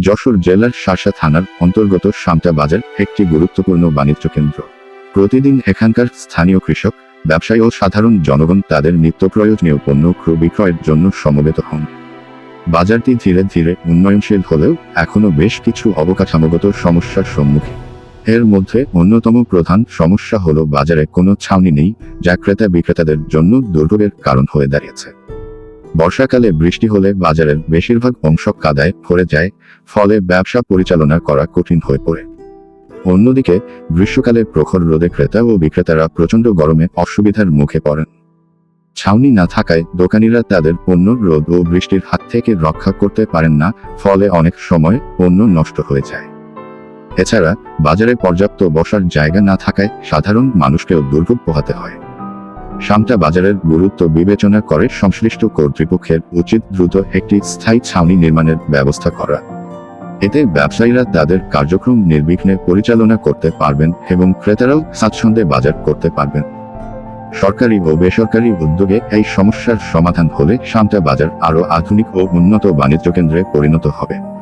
যশোর জেলার শাসা থানার অন্তর্গত সামটা বাজার একটি গুরুত্বপূর্ণ বাণিজ্য কেন্দ্র। প্রতিদিন এখানকার স্থানীয় কৃষক, ব্যবসায়ী ও সাধারণ জনগণ তাদের নিত্য প্রয়োজনীয় পণ্য ক্রয় বিক্রয়ের জন্য সমবেত হন। বাজারটি ধীরে ধীরে উন্নয়নশীল হলেও এখনো বেশ কিছু অবকাঠামোগত সমস্যার সম্মুখীন। এর মধ্যে অন্যতম প্রধান সমস্যা হলো বাজারে কোনো ছাউনি নেই, যা ক্রেতা বিক্রেতাদের জন্য দুর্ভোগের কারণ হয়ে দাঁড়িয়েছে। বর্ষাকালে বৃষ্টি হলে বাজারের বেশিরভাগ অংশ কাদায় ভরে যায়, ফলে ব্যবসা পরিচালনা করা কঠিন হয়ে পড়ে। অন্যদিকে গ্রীষ্মকালে প্রখর রোদে ক্রেতা ও বিক্রেতারা প্রচণ্ড গরমে অসুবিধার মুখে পড়েন। ছাউনি না থাকায় দোকানিরা তাদের পণ্য রোদ ও বৃষ্টির হাত থেকে রক্ষা করতে পারেন না, ফলে অনেক সময় পণ্য নষ্ট হয়ে যায়। এছাড়া বাজারে পর্যাপ্ত বসার জায়গা না থাকায় সাধারণ মানুষকেও দুর্ভোগ পোহাতে হয়। সামটা বাজারের গুরুত্ব বিবেচনা করে সংশ্লিষ্ট কর্তৃপক্ষের উচিত দ্রুত একটি স্থায়ী ছাউনি নির্মাণের ব্যবস্থা করা। এতে ব্যবসায়ীরা তাদের কার্যক্রম নির্বিঘ্নে পরিচালনা করতে পারবেন এবং ক্রেতারাও স্বাচ্ছন্দ্যে বাজার করতে পারবেন। সরকারি ও বেসরকারি উদ্যোগে এই সমস্যার সমাধান হলে সামটা বাজার আরও আধুনিক ও উন্নত বাণিজ্য কেন্দ্রে পরিণত হবে।